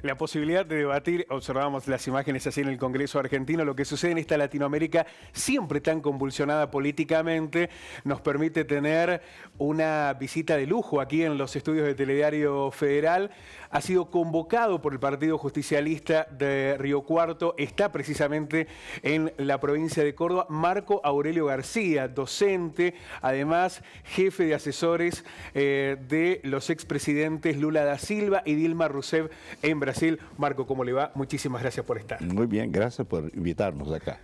la posibilidad de debatir, observamos las imágenes así en el Congreso argentino, lo que sucede en esta Latinoamérica siempre tan convulsionada políticamente, nos permite tener una visita de lujo aquí en los estudios de Telediario Federal. Ha sido convocado por el Partido Justicialista de Río Cuarto, está precisamente en la provincia de Córdoba, Marco Aurelio García, docente, además jefe de asesores de los expresidentes Lula da Silva y Dilma Rousseff en Brasil. Marco, ¿cómo le va? Muchísimas gracias por estar. Muy bien, gracias por invitarnos acá.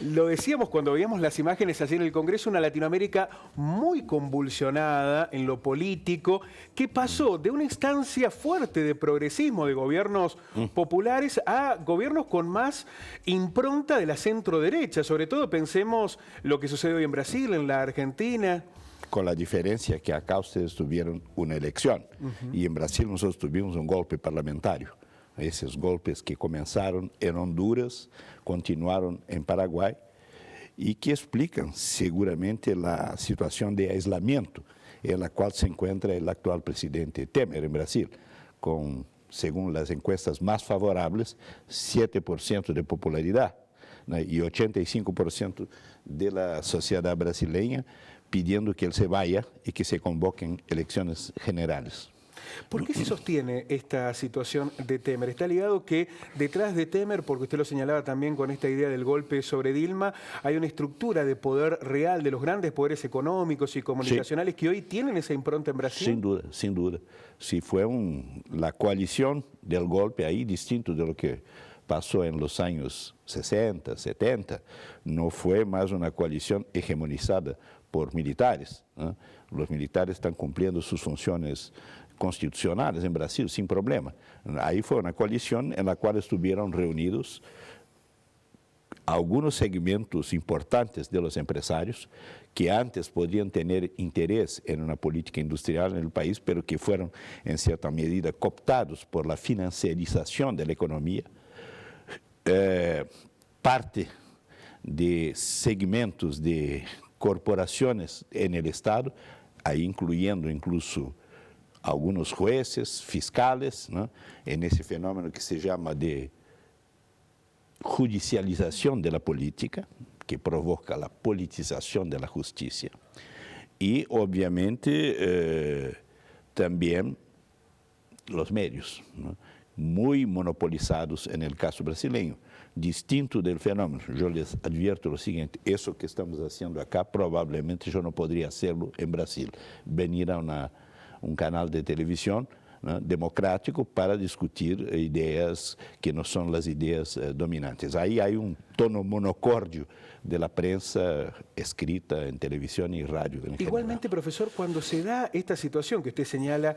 Lo decíamos cuando veíamos las imágenes allí en el Congreso, una Latinoamérica muy convulsionada en lo político. ¿Qué pasó de una instancia fuerte de progresismo de gobiernos populares a gobiernos con más impronta de la centro-derecha? Sobre todo pensemos lo que sucede hoy en Brasil, en la Argentina. Con la diferencia que acá ustedes tuvieron una elección y en Brasil nosotros tuvimos un golpe parlamentario. Esos golpes que comenzaron en Honduras, continuaron en Paraguay y que explican seguramente la situación de aislamiento en la cual se encuentra el actual presidente Temer en Brasil, con, según las encuestas más favorables, 7% de popularidad, ¿no? Y 85% de la sociedad brasileña pidiendo que él se vaya y que se convoquen elecciones generales. ¿Por qué se sostiene esta situación de Temer? ¿Está ligado que detrás de Temer, porque usted lo señalaba también con esta idea del golpe sobre Dilma, hay una estructura de poder real de los grandes poderes económicos y comunicacionales que hoy tienen esa impronta en Brasil? Sin duda, sin duda. Sí, fue la coalición del golpe ahí, distinto de lo que pasó en los años 60, 70, no fue más una coalición hegemonizada por militares, ¿no? Los militares están cumpliendo sus funciones constitucionales en Brasil sin problema. Ahí fue una coalición en la cual estuvieron reunidos algunos segmentos importantes de los empresarios que antes podían tener interés en una política industrial en el país, pero que fueron en cierta medida cooptados por la financiarización de la economía. Parte de segmentos de corporaciones en el Estado, ahí incluyendo incluso algunos jueces, fiscales, ¿no? En ese fenómeno que se llama de judicialización de la política, que provoca la politización de la justicia. Y obviamente también los medios, ¿no? Muy monopolizados en el caso brasileño, distinto del fenómeno. Yo les advierto lo siguiente, eso que estamos haciendo acá, probablemente yo no podría hacerlo en Brasil. Venir a un canal de televisión, ¿no? Democrático para discutir ideas que no son las ideas dominantes. Ahí hay un tono monocordio de la prensa escrita en televisión y radio. Igualmente, profesor, cuando se da esta situación que usted señala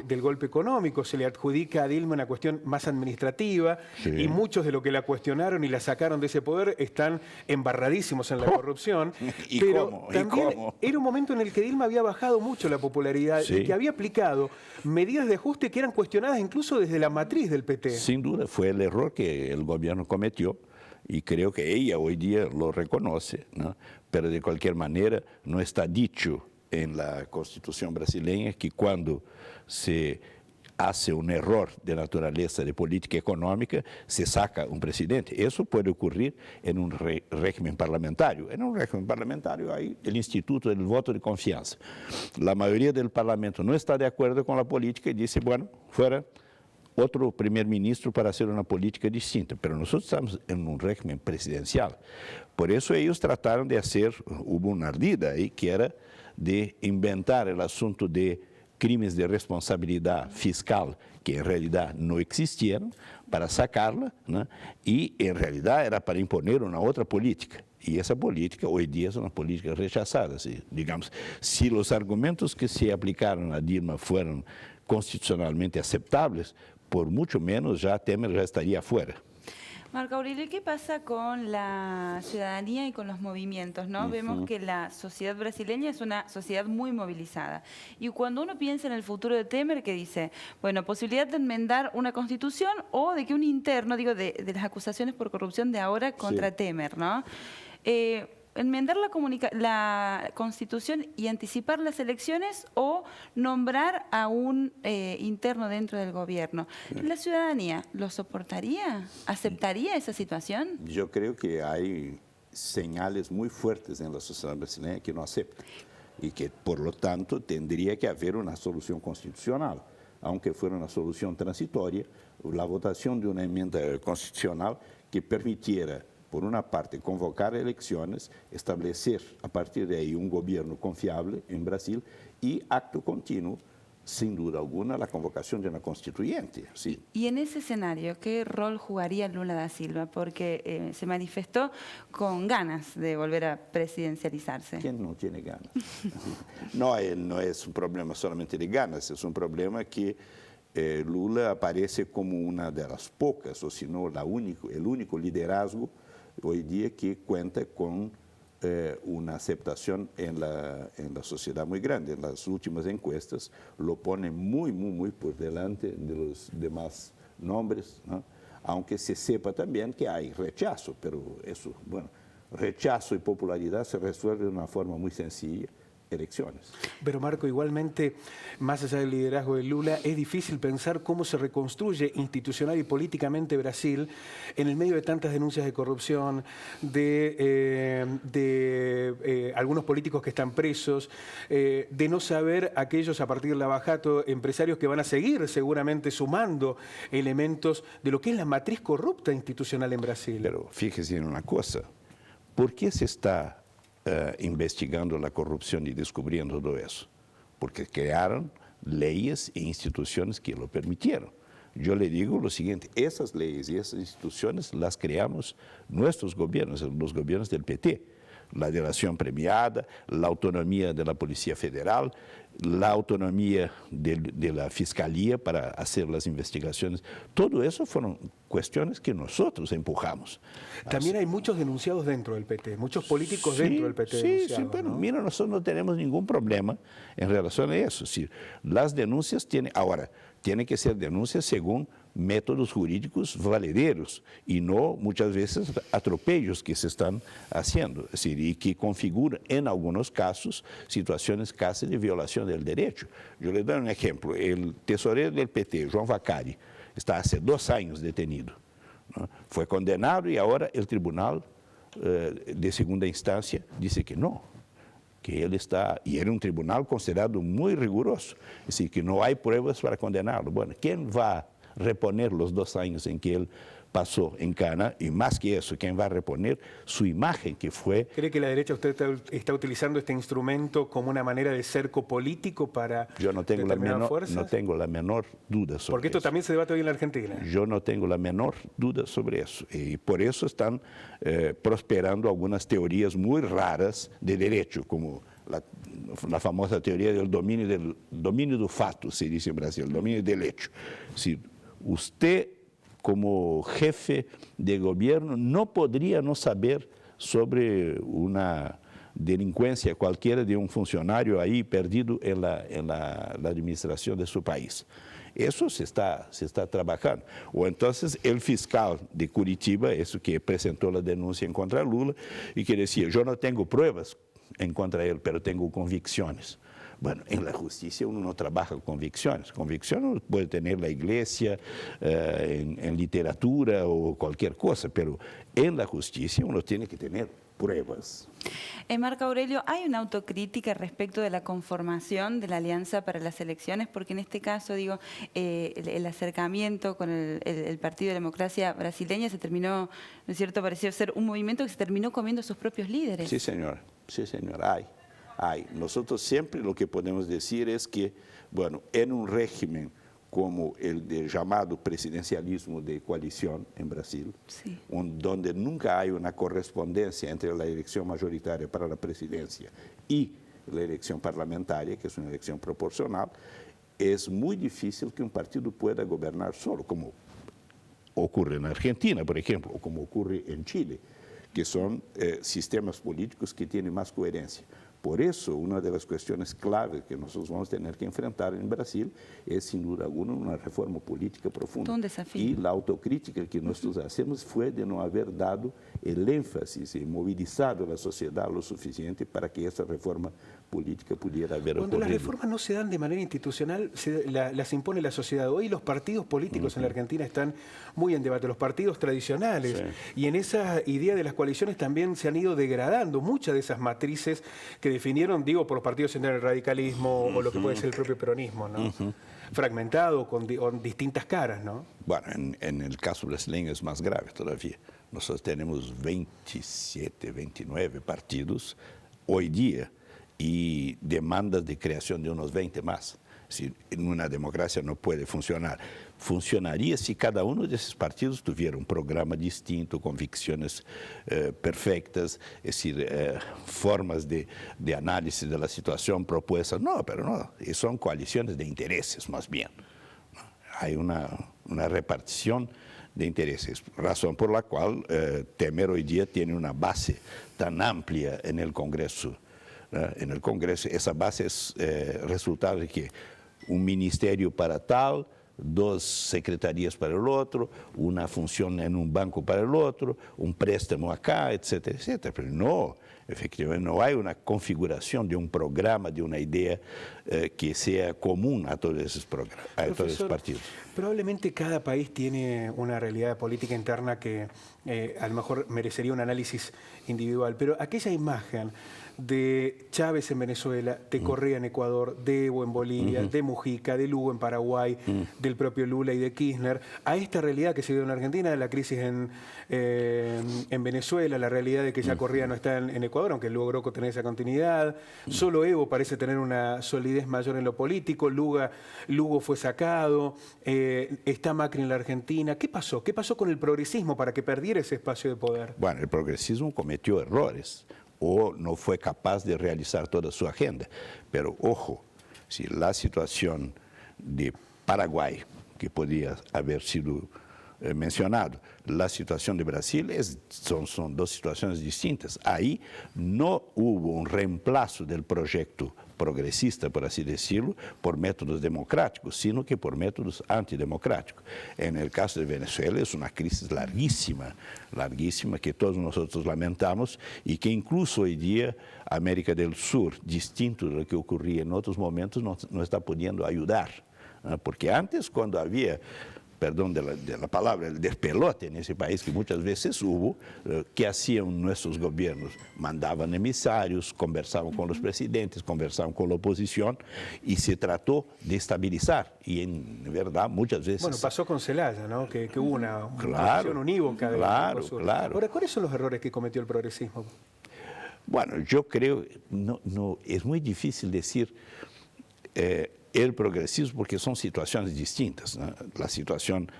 del golpe económico, se le adjudica a Dilma una cuestión más administrativa, sí, y muchos de los que la cuestionaron y la sacaron de ese poder están embarradísimos en la corrupción. ¿Y pero cómo? también ¿Y cómo? Era un momento en el que Dilma había bajado mucho la popularidad, sí, y que había aplicado medidas de ajuste que eran cuestionadas incluso desde la matriz del PT. Sin duda, fue el error que el gobierno cometió. Y creo que ella hoy día lo reconoce, ¿no? Pero de cualquier manera no está dicho en la Constitución brasileña que cuando se hace un error de naturaleza de política económica, se saca un presidente. Eso puede ocurrir en un régimen parlamentario. En un régimen parlamentario hay el instituto del voto de confianza. La mayoría del parlamento no está de acuerdo con la política y dice, bueno, fuera otro primer ministro para hacer una política distinta, pero nosotros estamos en un régimen presidencial. Por eso ellos trataron de hacer, hubo una ardida ahí, que era de inventar el asunto de crimes de responsabilidad fiscal, que en realidad no existieron, para sacarla, ¿no? Y en realidad era para imponer una otra política. Y esa política hoy día es una política rechazada. Digamos, si los argumentos que se aplicaron a Dilma fueron constitucionalmente aceptables, por mucho menos ya Temer ya estaría fuera. Marco Aurelio, ¿qué pasa con la ciudadanía y con los movimientos, ¿no? Vemos que la sociedad brasileña es una sociedad muy movilizada. Y cuando uno piensa en el futuro de Temer, que dice, bueno, posibilidad de enmendar una constitución o de que un interno, digo, de las acusaciones por corrupción de ahora contra Temer, ¿no? enmendar la Constitución y anticipar las elecciones o nombrar a un interno dentro del gobierno. ¿La ciudadanía lo soportaría? ¿Aceptaría esa situación? Yo creo que hay señales muy fuertes en la sociedad brasileña que no aceptan y que, por lo tanto, tendría que haber una solución constitucional. Aunque fuera una solución transitoria, la votación de una enmienda constitucional que permitiera, por una parte, convocar elecciones, establecer a partir de ahí un gobierno confiable en Brasil y, acto continuo, sin duda alguna, la convocación de una constituyente. Sí. Y en ese escenario, ¿qué rol jugaría Lula da Silva? Porque se manifestó con ganas de volver a presidencializarse. ¿Quién no tiene ganas? No es un problema solamente de ganas, es un problema que Lula aparece como una de las pocas, o si no el único liderazgo hoy día que cuenta con una aceptación en la sociedad muy grande. En las últimas encuestas lo pone muy por delante de los demás nombres, ¿no? Aunque se sepa también que hay rechazo, pero eso, bueno, rechazo y popularidad se resuelve de una forma muy sencilla. Elecciones. Pero Marco, igualmente, más allá del liderazgo de Lula, es difícil pensar cómo se reconstruye institucional y políticamente Brasil en el medio de tantas denuncias de corrupción, de algunos políticos que están presos, de no saber aquellos a partir de la Lava Jato, empresarios que van a seguir seguramente sumando elementos de lo que es la matriz corrupta institucional en Brasil. Pero fíjese en una cosa, ¿por qué se está investigando la corrupción y descubriendo todo eso? Porque crearon leyes e instituciones que lo permitieron. Yo le digo lo siguiente, esas leyes y esas instituciones las creamos nuestros gobiernos, los gobiernos del PT. La delación premiada, la autonomía de la Policía Federal, la autonomía de la Fiscalía para hacer las investigaciones. Todo eso fueron cuestiones que nosotros empujamos. También hay muchos denunciados dentro del PT, muchos políticos dentro del PT denunciados. Sí, pero ¿no? Mira, nosotros no tenemos ningún problema en relación a eso. Sí, las denuncias tienen que ser denuncias según métodos jurídicos valederos y no muchas veces atropellos que se están haciendo, es decir, y que configuran en algunos casos situaciones casi de violación del derecho. Yo le doy un ejemplo, el tesorero del PT, João Vacari, está hace 2 años detenido, ¿no? Fue condenado y ahora el tribunal de segunda instancia dice que no, que él está, y era un tribunal considerado muy riguroso, es decir, que no hay pruebas para condenarlo. Bueno, ¿quién va a reponer los 2 años en que él pasó en cana? Y más que eso, ¿quién va a reponer su imagen que fue? ¿Cree que la derecha usted está utilizando este instrumento como una manera de cerco político para determinadas fuerzas? No tengo la menor duda sobre eso. Porque esto también se debate hoy en la Argentina. Yo no tengo la menor duda sobre eso. Y por eso están prosperando algunas teorías muy raras de derecho, como la famosa teoría del dominio del fato, se dice en Brasil, el dominio del hecho. Si usted, como jefe de gobierno, no podría no saber sobre una delincuencia cualquiera de un funcionario ahí perdido en la administración de su país. Eso se está trabajando. O entonces el fiscal de Curitiba, eso que presentó la denuncia en contra de Lula, y que decía, yo no tengo pruebas en contra de él, pero tengo convicciones. Bueno, en la justicia uno no trabaja con convicciones. Convicciones puede tener la iglesia, en literatura o cualquier cosa, pero en la justicia uno tiene que tener pruebas. Marco Aurelio, ¿hay una autocrítica respecto de la conformación de la Alianza para las Elecciones? Porque en este caso, digo, el acercamiento con el Partido de Democracia Brasileña se terminó, ¿no es cierto?, pareció ser un movimiento que se terminó comiendo a sus propios líderes. Sí, señor, hay. Nosotros siempre lo que podemos decir es que, bueno, en un régimen como el llamado presidencialismo de coalición en Brasil, sí, donde nunca hay una correspondencia entre la elección mayoritaria para la presidencia y la elección parlamentaria, que es una elección proporcional, es muy difícil que un partido pueda gobernar solo, como ocurre en Argentina, por ejemplo, o como ocurre en Chile, que son sistemas políticos que tienen más coherencia. Por eso, una de las cuestiones clave que nosotros vamos a tener que enfrentar en Brasil es, sin duda alguna, una reforma política profunda. Un desafío. Y la autocrítica que nosotros hacemos fue de no haber dado el énfasis y movilizado a la sociedad lo suficiente para que esa reforma política pudiera haber Cuando las ocurrido. reformas no se dan de manera institucional, las impone la sociedad. Hoy los partidos políticos en la Argentina están muy en debate, los partidos tradicionales. Sí. Y en esa idea de las coaliciones también se han ido degradando muchas de esas matrices que definieron, digo, por los partidos centrales, el radicalismo o lo que puede ser el propio peronismo, ¿no? Fragmentado, con distintas caras, ¿no? Bueno, en el caso brasileño es más grave todavía. Nosotros tenemos 27, 29 partidos hoy día y demandas de creación de unos 20 más. Si en una democracia no puede funcionar. Funcionaría si cada uno de esos partidos tuviera un programa distinto, convicciones perfectas, es decir, formas de análisis de la situación propuestas. No, pero no, son coaliciones de intereses más bien. Hay una repartición de intereses, razón por la cual Temer hoy día tiene una base tan amplia en el Congreso. En el Congreso, esa base es resultado de que un ministerio para tal, 2 secretarías para el otro, una función en un banco para el otro, un préstamo acá, etcétera, etcétera. Pero no, efectivamente, no hay una configuración de un programa, de una idea que sea común a todos esos programas, a todos esos partidos. Probablemente cada país tiene una realidad política interna que a lo mejor merecería un análisis individual, pero aquella imagen de Chávez en Venezuela, de Correa en Ecuador, de Evo en Bolivia, de Mujica, de Lugo en Paraguay, del propio Lula y de Kirchner, a esta realidad que se dio en Argentina, la crisis en Venezuela, la realidad de que ya Correa no está en Ecuador, aunque logró tener esa continuidad, solo Evo parece tener una solidez mayor en lo político, Lugo fue sacado, está Macri en la Argentina. ¿Qué pasó? ¿Qué pasó con el progresismo para que perdiera ese espacio de poder? Bueno, el progresismo cometió errores o no fue capaz de realizar toda su agenda. Pero ojo, si la situación de Paraguay, que podía haber sido mencionado, la situación de Brasil son 2 situaciones distintas. Ahí no hubo un reemplazo del proyecto progresista, por así decirlo, por métodos democráticos, sino que por métodos antidemocráticos. En el caso de Venezuela es una crisis larguísima, larguísima, que todos nosotros lamentamos y que incluso hoy día América del Sur, distinto de lo que ocurría en otros momentos, no está pudiendo ayudar. Porque antes, cuando había, perdón de la palabra, el despelote en ese país, que muchas veces hubo, ¿qué hacían nuestros gobiernos? Mandaban emisarios, conversaban con los presidentes, conversaban con la oposición y se trató de estabilizar. Y en verdad muchas veces... Bueno, pasó con Zelaya, ¿no? Que hubo una acción unívoca de claro. Ahora, ¿cuáles son los errores que cometió el progresismo? Bueno, yo creo, no, es muy difícil decir el progresismo porque son situaciones distintas, ¿no? La situación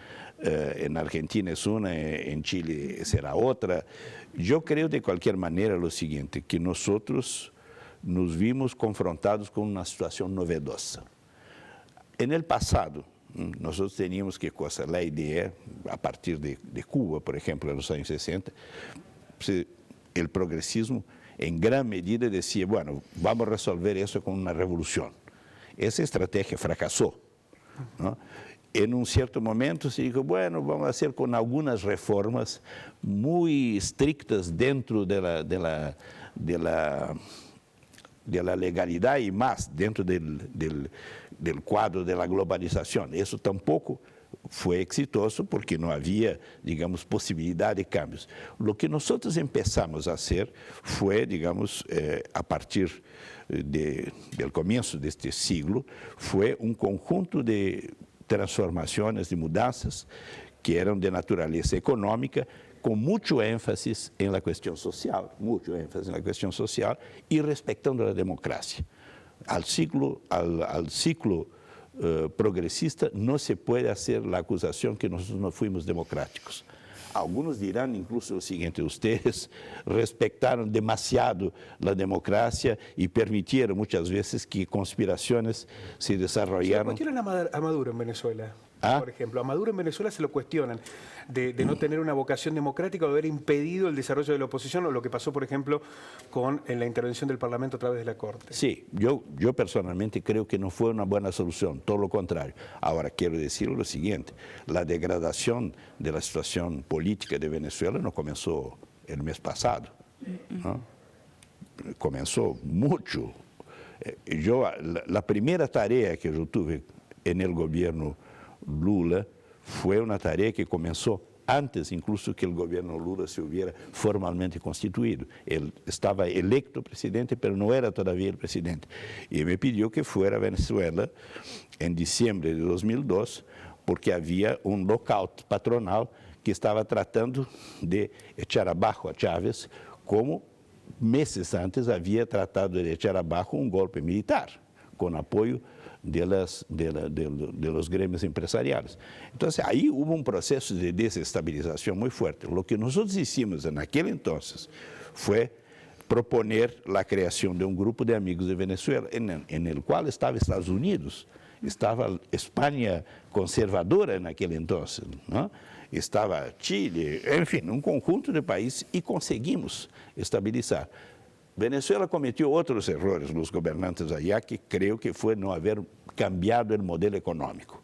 en Argentina es una, en Chile será otra. Yo creo de cualquier manera lo siguiente, que nosotros nos vimos confrontados con una situación novedosa. En el pasado, nosotros teníamos que conocer la idea, a partir de Cuba, por ejemplo, en los años 60, el progresismo en gran medida decía, bueno, vamos a resolver eso con una revolución. Esa estrategia fracasó, ¿no? En un cierto momento se dijo, bueno, vamos a hacer con algunas reformas muy estrictas dentro de la legalidad y más dentro del cuadro de la globalización. Eso tampoco fue exitoso porque no había, digamos, posibilidad de cambios. Lo que nosotros empezamos a hacer fue, digamos, a partir del comienzo de este siglo, fue un conjunto de transformaciones, de mudanças que eran de naturaleza económica, con mucho énfasis en la cuestión social, y respetando la democracia. Al ciclo progresista no se puede hacer la acusación que nosotros no fuimos democráticos. Algunos dirán incluso lo siguiente, ustedes respetaron demasiado la democracia y permitieron muchas veces que conspiraciones se desarrollaron. ¿Cuál era a Maduro en Venezuela? Por ejemplo, a Maduro en Venezuela se lo cuestionan de no tener una vocación democrática o de haber impedido el desarrollo de la oposición, o lo que pasó, por ejemplo, en la intervención del Parlamento a través de la Corte. Sí, yo personalmente creo que no fue una buena solución, todo lo contrario. Ahora, quiero decir lo siguiente, la degradación de la situación política de Venezuela no comenzó el mes pasado, ¿no? Comenzó mucho. La primera tarea que yo tuve en el gobierno Lula fue una tarea que comenzó antes incluso que el gobierno Lula se hubiera formalmente constituido. Él estaba electo presidente, pero no era todavía el presidente. Y me pidió que fuera a Venezuela en diciembre de 2002, porque había un lockout patronal que estaba tratando de echar abajo a Chávez, como meses antes había tratado de echar abajo un golpe militar, con apoyo de los gremios empresariales. Entonces, ahí hubo un proceso de desestabilización muy fuerte. Lo que nosotros hicimos en aquel entonces fue proponer la creación de un grupo de amigos de Venezuela, en el cual estaba Estados Unidos, estaba España conservadora en aquel entonces, ¿no? Estaba Chile, en fin, un conjunto de países, y conseguimos estabilizar. Venezuela cometió otros errores, los gobernantes allá, que creo que fue no haber cambiado el modelo económico,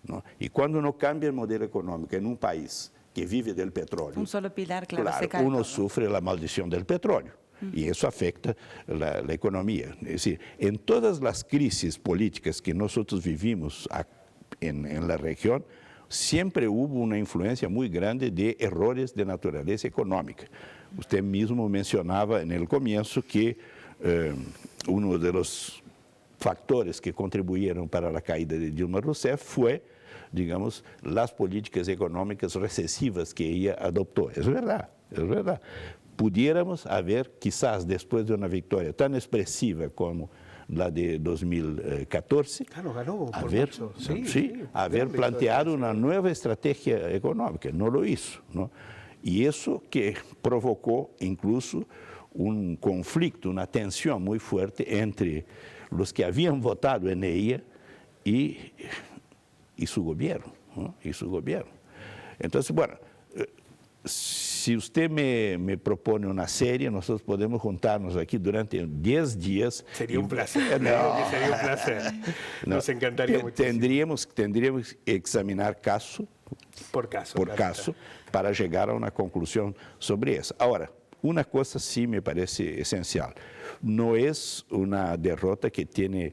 ¿no? Y cuando uno cambia el modelo económico en un país que vive del petróleo, un solo pilar, claro, se cae uno todo. Sufre la maldición del petróleo. Y eso afecta la economía. Es decir, en todas las crisis políticas que nosotros vivimos en la región, siempre hubo una influencia muy grande de errores de naturaleza económica. Usted mismo mencionaba en el comienzo que uno de los factores que contribuyeron para la caída de Dilma Rousseff fue, digamos, las políticas económicas recesivas que ella adoptó. Es verdad, es verdad. Pudiéramos haber, quizás después de una victoria tan expresiva como la de 2014, Claro, ganó por haber, mucho. haber planteado una nueva estrategia económica. No lo hizo, ¿no? Y eso que provocó incluso un conflicto, una tensión muy fuerte entre los que habían votado en ella y su gobierno, ¿no? Y su gobierno. Entonces, bueno, si usted me propone una serie, nosotros podemos juntarnos aquí durante 10 días. Sería un placer. No. Sería un placer. Nos encantaría muchísimo. Tendríamos que examinar caso por caso para llegar a una conclusión sobre eso. Ahora, una cosa sí me parece esencial. No es una derrota que tiene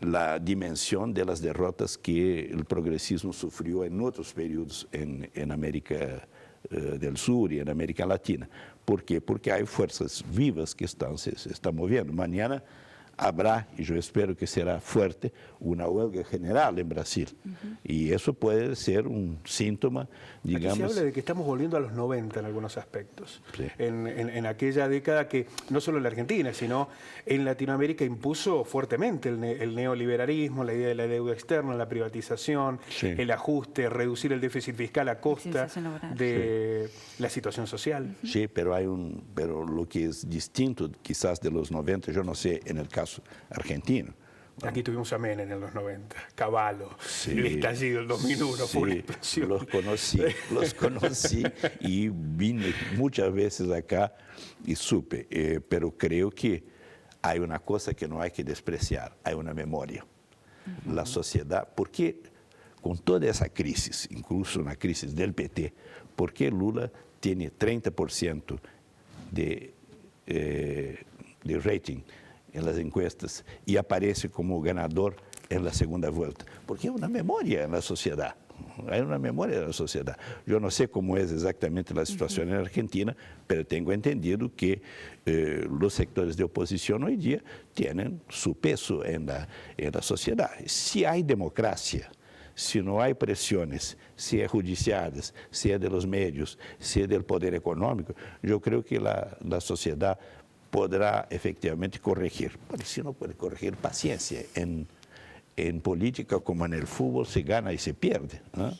la dimensión de las derrotas que el progresismo sufrió en otros periodos en América del Sur y en América Latina. ¿Por qué? Porque hay fuerzas vivas que se están moviendo. Mañana habrá, y yo espero que será fuerte, una huelga general en Brasil. Y eso puede ser un síntoma, digamos... Aquí se habla de que estamos volviendo a los 90 en algunos aspectos. Sí. En aquella década que no solo en la Argentina, sino en Latinoamérica impuso fuertemente el neoliberalismo, la idea de la deuda externa, la privatización, Sí. el ajuste, reducir el déficit fiscal a costa de la situación social. Sí, pero lo que es distinto quizás de los 90, yo no sé en el caso argentino. Aquí tuvimos a Menem en los 90, Cavallo, Sí, el estallido del 2001, sí, fue una explosión. los conocí y vine muchas veces acá y supe, pero creo que hay una cosa que no hay que despreciar, hay una memoria. La sociedad, porque con toda esa crisis, incluso una crisis del PT, ¿por qué Lula tiene 30% de rating en las encuestas y aparece como ganador en la segunda vuelta? Porque hay una memoria en la sociedad. Hay una memoria de la sociedad. Yo no sé cómo es exactamente la situación en Argentina, pero tengo entendido que los sectores de oposición hoy día tienen su peso en la sociedad. Si hay democracia, si no hay presiones, sea judiciales, sea de los medios, sea del poder económico, yo creo que la sociedad podrá efectivamente corregir. Pero si no puede corregir, paciencia. En política como en el fútbol se gana y se pierde, ¿no?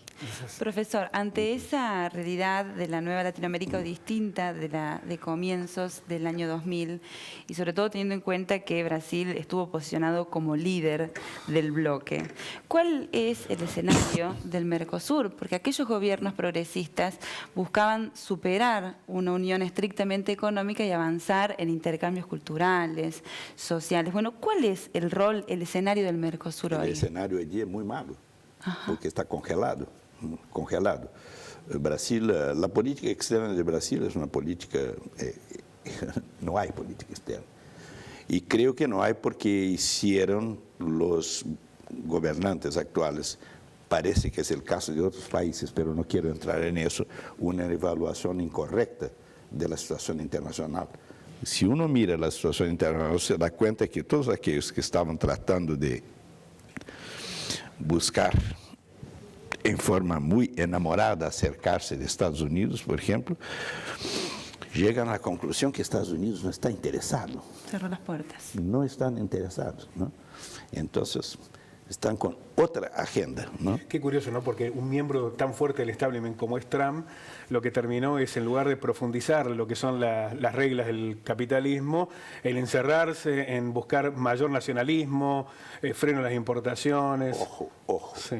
Profesor, ante esa realidad de la nueva Latinoamérica o distinta de comienzos del año 2000, y sobre todo teniendo en cuenta que Brasil estuvo posicionado como líder del bloque, ¿cuál es el escenario del Mercosur? Porque aquellos gobiernos progresistas buscaban superar una unión estrictamente económica y avanzar en intercambios culturales, sociales. Bueno, ¿cuál es el rol, el escenario del Mercosur hoy? El escenario hoy día es muy malo, porque está congelado. Brasil, la política externa de Brasil es una política, no hay política externa. Y creo que no hay porque hicieron los gobernantes actuales, parece que es el caso de otros países, pero no quiero entrar en eso, una evaluación incorrecta de la situación internacional. Si uno mira la situación internacional, se da cuenta que todos aquellos que estaban tratando de buscar en forma muy enamorada acercarse de Estados Unidos, por ejemplo, llegan a la conclusión que Estados Unidos no está interesado. Cerró las puertas. No están interesados, ¿no? Entonces, están con otra agenda, ¿no? Qué curioso, ¿no? Porque un miembro tan fuerte del establishment como es Trump, lo que terminó es, en lugar de profundizar lo que son las reglas del capitalismo, el encerrarse en buscar mayor nacionalismo, freno a las importaciones. Ojo. Sí.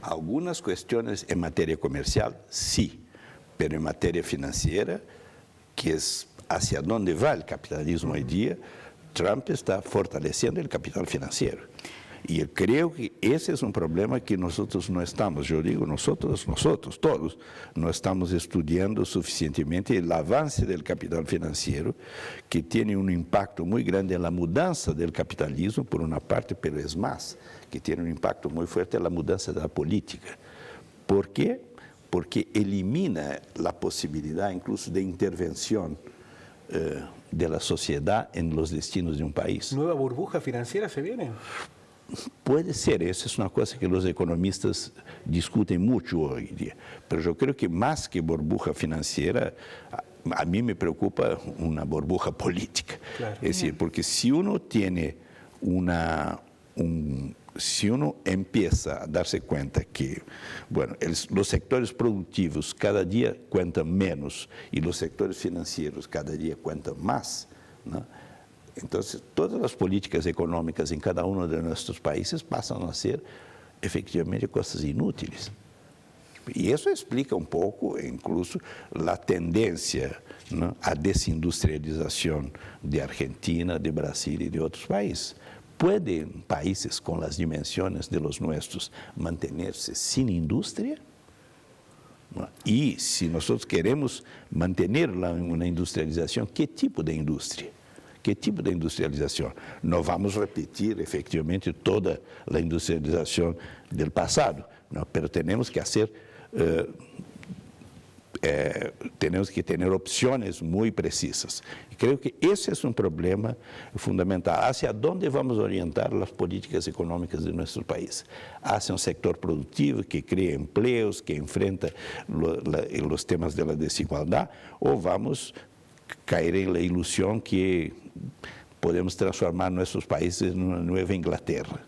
Algunas cuestiones en materia comercial, sí, pero en materia financiera, que es hacia dónde va el capitalismo hoy día, Trump está fortaleciendo el capital financiero. Y yo creo que ese es un problema que nosotros no estamos, yo digo nosotros todos, no estamos estudiando suficientemente el avance del capital financiero, que tiene un impacto muy grande en la mudanza del capitalismo, por una parte, pero es más, que tiene un impacto muy fuerte en la mudanza de la política. ¿Por qué? Porque elimina la posibilidad incluso de intervención de la sociedad en los destinos de un país. ¿Nueva burbuja financiera se viene? Puede ser, esa es una cosa que los economistas discuten mucho hoy día, pero yo creo que más que burbuja financiera, a mí me preocupa una burbuja política. Claro. Es decir, porque si uno tiene si uno empieza a darse cuenta que, bueno, los sectores productivos cada día cuentan menos y los sectores financieros cada día cuentan más, ¿no? Entonces, todas las políticas económicas en cada uno de nuestros países pasan a ser efectivamente cosas inútiles. Y eso explica un poco incluso la tendencia, ¿no?, a desindustrialización de Argentina, de Brasil y de otros países. ¿Pueden países con las dimensiones de los nuestros mantenerse sin industria? Y si nosotros queremos mantener una industrialización, ¿qué tipo de industria? ¿Qué tipo de industrialización? No vamos a repetir efectivamente toda la industrialización del pasado, ¿no? Pero tenemos que hacer, tenemos que tener opciones muy precisas. Y creo que ese es un problema fundamental. ¿Hacia dónde vamos a orientar las políticas económicas de nuestro país? ¿Hacia un sector productivo que crea empleos, que enfrenta los temas de la desigualdad? ¿O vamos caer en la ilusión que podemos transformar nuestros países en una nueva Inglaterra?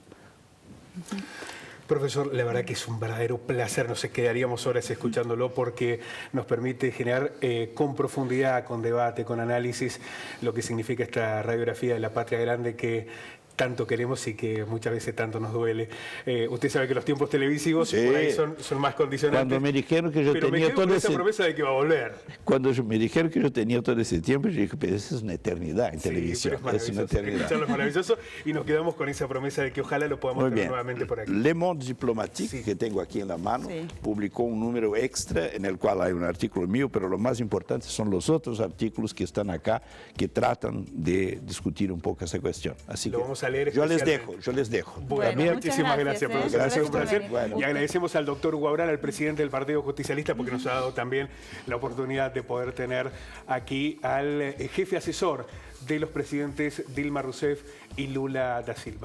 Profesor, la verdad que es un verdadero placer, nos quedaríamos horas escuchándolo porque nos permite generar con profundidad, con debate, con análisis, lo que significa esta radiografía de la patria grande que tanto queremos y que muchas veces tanto nos duele. Usted sabe que los tiempos televisivos sí, por ahí son más condicionantes. Cuando me dijeron que yo tenía todo esa promesa de que va a volver. Cuando me dijeron que yo tenía todo ese tiempo, yo dije, pero eso es una eternidad en televisión. Es una eternidad. Escucharlo es maravilloso y nos quedamos con esa promesa de que ojalá lo podamos tener nuevamente por aquí. Le Monde Diplomatique, que tengo aquí en la mano, publicó un número extra en el cual hay un artículo mío, pero lo más importante son los otros artículos que están acá, que tratan de discutir un poco esa cuestión. Así lo que vamos a leer. Yo les dejo. Bueno, muchísimas gracias, profesor. Gracias un placer. Bueno. Y agradecemos al doctor Hugo Abral, al presidente del Partido Justicialista, porque nos ha dado también la oportunidad de poder tener aquí al jefe asesor de los presidentes Dilma Rousseff y Lula da Silva.